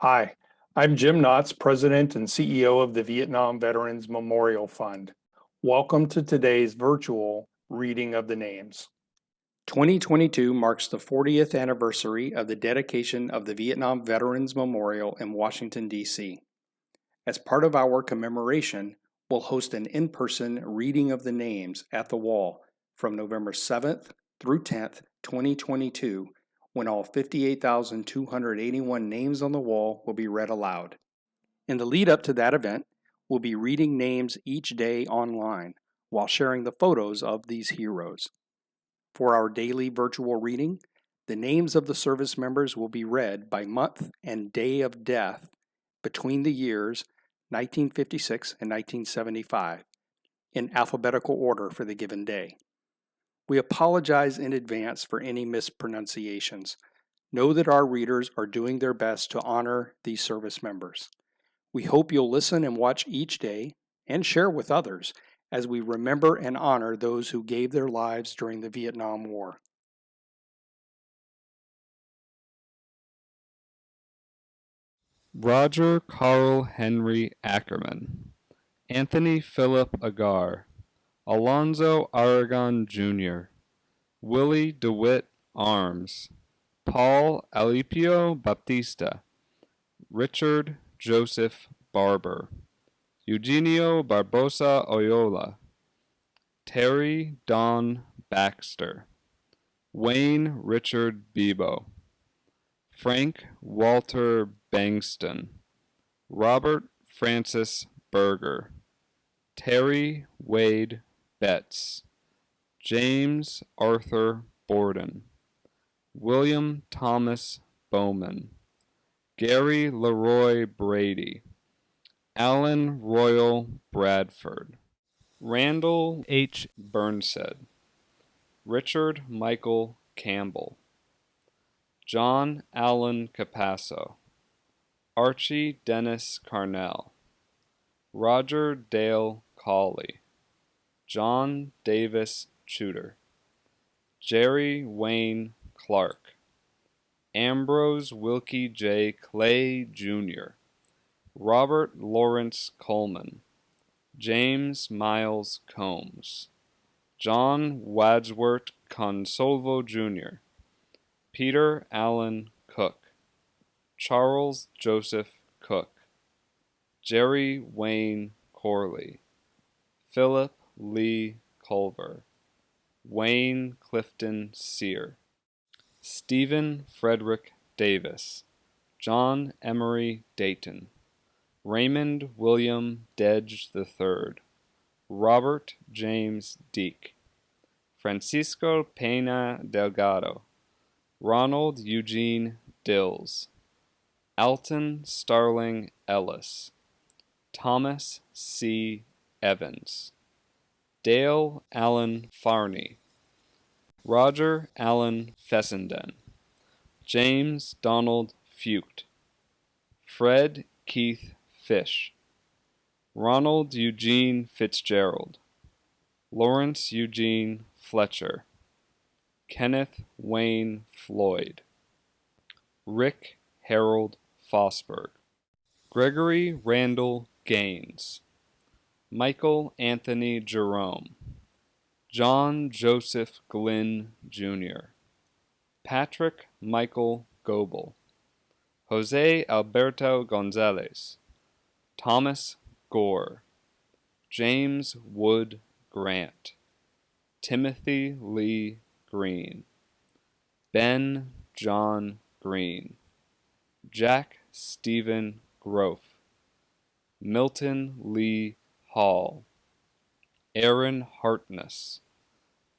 Hi, I'm Jim Knotts, President and CEO of the Vietnam Veterans Memorial Fund. Welcome to today's virtual reading of the names. 2022 marks the 40th anniversary of the dedication of the Vietnam Veterans Memorial in Washington, D.C. As part of our commemoration, we'll host an in-person reading of the names at the wall from November 7th through 10th, 2022, when all 58,281 names on the wall will be read aloud. In the lead up to that event, we'll be reading names each day online while sharing the photos of these heroes. For our daily virtual reading, the names of the service members will be read by month and day of death between the years 1956 and 1975 in alphabetical order for the given day. We apologize in advance for any mispronunciations. Know that our readers are doing their best to honor these service members. We hope you'll listen and watch each day and share with others as we remember and honor those who gave their lives during the Vietnam War. Roger Carl Henry Ackerman, Anthony Philip Agar, Alonzo Aragon Jr., Willie DeWitt Arms, Paul Alipio Baptista, Richard Joseph Barber, Eugenio Barbosa Oyola, Terry Don Baxter, Wayne Richard Bebo, Frank Walter Bangston, Robert Francis Berger, Terry Wade Betts, James Arthur Borden, William Thomas Bowman, Gary Leroy Brady, Alan Royal Bradford, Randall H. Burnsed, Richard Michael Campbell, John Allen Capasso, Archie Dennis Carnell, Roger Dale Cawley, John Davis Tudor, Jerry Wayne Clark, Ambrose Wilkie J. Clay Jr., Robert Lawrence Coleman, James Miles Combs, John Wadsworth Consolvo Jr., Peter Allen Cook, Charles Joseph Cook, Jerry Wayne Corley, Philip Lee Culver, Wayne Clifton Sear, Stephen Frederick Davis, John Emery Dayton, Raymond William Dedge III, Robert James Deek, Francisco Pena Delgado, Ronald Eugene Dills, Alton Starling Ellis, Thomas C. Evans, Dale Allen Farney, Roger Allen Fessenden, James Donald Fucht, Fred Keith Fish, Ronald Eugene Fitzgerald, Lawrence Eugene Fletcher, Kenneth Wayne Floyd, Rick Harold Fosberg, Gregory Randall Gaines, Michael Anthony Jerome, John Joseph Glynn Jr., Patrick Michael Goebel, Jose Alberto Gonzalez, Thomas Gore, James Wood Grant, Timothy Lee Green, Ben John Green, Jack Stephen Groff, Milton Lee Hall, Aaron Hartness,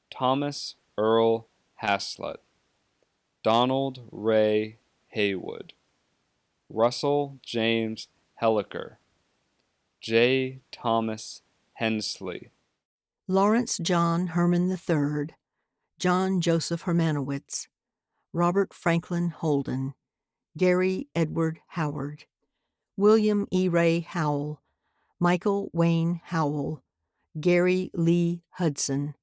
Thomas Earl Haslett, Donald Ray Haywood, Russell James Helliker, J. Thomas Hensley, Lawrence John Herman III, John Joseph Hermanowitz, Robert Franklin Holden, Gary Edward Howard, William E. Ray Howell, Michael Wayne Howell, Gary Lee Hudson,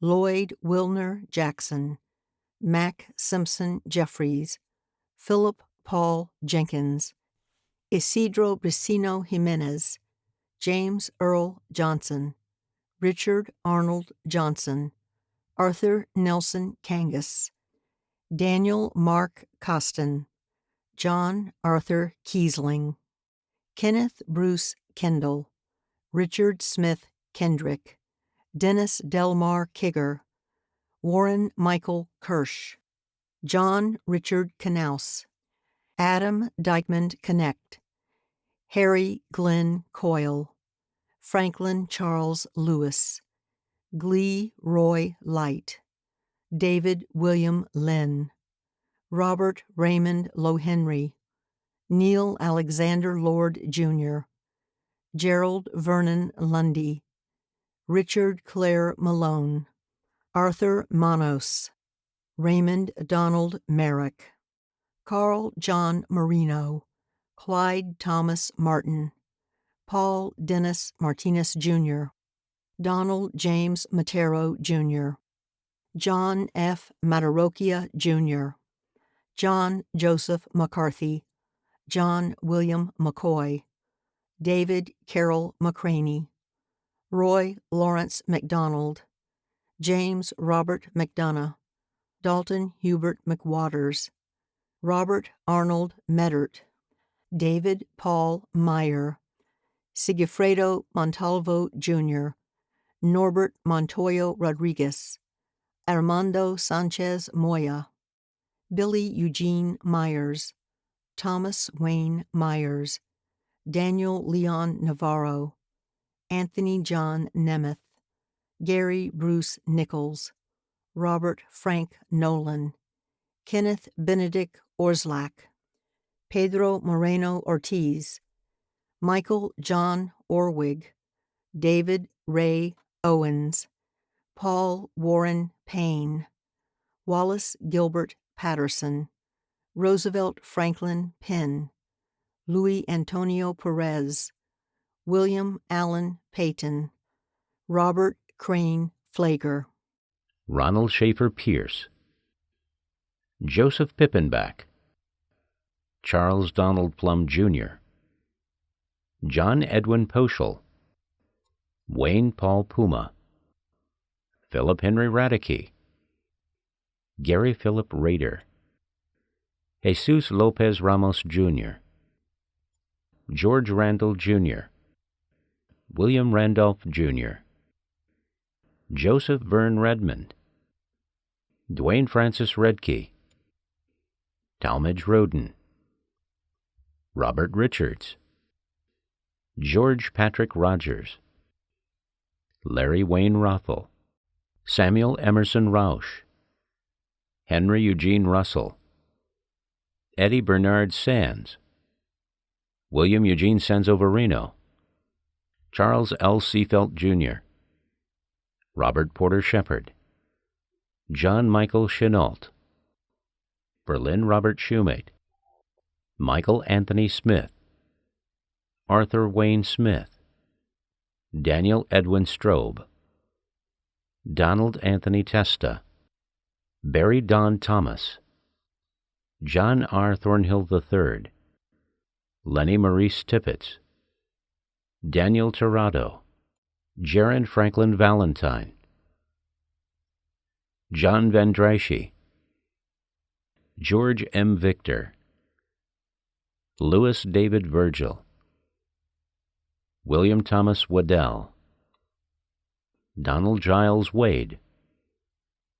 Lloyd Wilner Jackson, Mac Simpson Jeffries, Philip Paul Jenkins, Isidro Bricino Jimenez, James Earl Johnson, Richard Arnold Johnson, Arthur Nelson Kangas, Daniel Mark Costin, John Arthur Kiesling, Kenneth Bruce Kendall, Richard Smith Kendrick, Dennis Delmar Kigger, Warren Michael Kirsch, John Richard Knaus, Adam Dykman Connect, Harry Glenn Coyle, Franklin Charles Lewis, Glee Roy Light, David William Lynn, Robert Raymond Lohenry, Neil Alexander Lord Jr., Gerald Vernon Lundy, Richard Clare Malone, Arthur Manos, Raymond Donald Merrick, Carl John Marino, Clyde Thomas Martin, Paul Dennis Martinez Jr., Donald James Matero Jr., John F. Matarokia Jr., John Joseph McCarthy, John William McCoy, David Carroll McCraney, Roy Lawrence McDonald, James Robert McDonough, Dalton Hubert McWaters, Robert Arnold Meddert, David Paul Meyer, Sigifredo Montalvo Jr., Norbert Montoyo Rodriguez, Armando Sanchez Moya, Billy Eugene Myers, Thomas Wayne Myers, Daniel Leon Navarro, Anthony John Nemeth, Gary Bruce Nichols, Robert Frank Nolan, Kenneth Benedict Orslak, Pedro Moreno Ortiz, Michael John Orwig, David Ray Owens, Paul Warren Payne, Wallace Gilbert Patterson, Roosevelt Franklin Penn, Luis Antonio Perez, William Allen Payton, Robert Crane Flager, Ronald Schaefer Pierce, Joseph Pippenbach, Charles Donald Plum Jr., John Edwin Poschel, Wayne Paul Puma, Philip Henry Radicke, Gary Philip Rader, Jesus Lopez Ramos Jr., George Randall Jr., William Randolph Jr., Joseph Verne Redmond, Dwayne Francis Redkey, Talmadge Roden, Robert Richards, George Patrick Rogers, Larry Wayne Rothel, Samuel Emerson Rausch, Henry Eugene Russell, Eddie Bernard Sands, William Eugene Sanzoverino, Charles L. Seafelt Jr., Robert Porter Shepard, John Michael Chenault, Berlin Robert Shoemate, Michael Anthony Smith, Arthur Wayne Smith, Daniel Edwin Strobe, Donald Anthony Testa, Barry Don Thomas, John R. Thornhill III, Lenny Maurice Tippett, Daniel Tirado, Jaron Franklin Valentine, John Van Dryshey, George M. Victor, Louis David Virgil, William Thomas Waddell, Donald Giles Wade,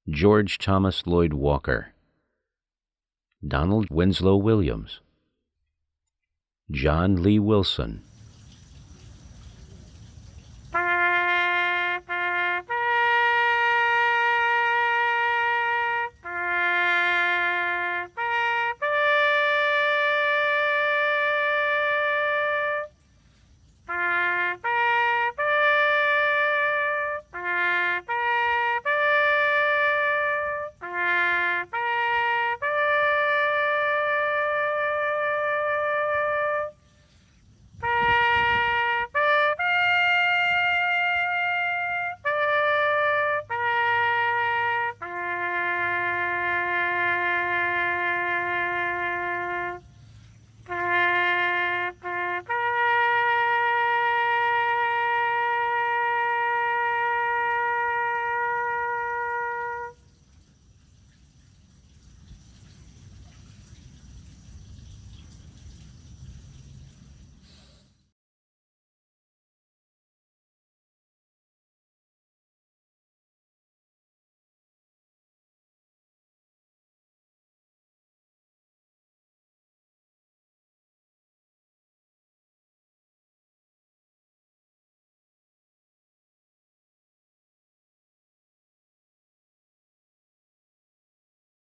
George Thomas Lloyd Walker, Donald Winslow Williams, John Lee Wilson,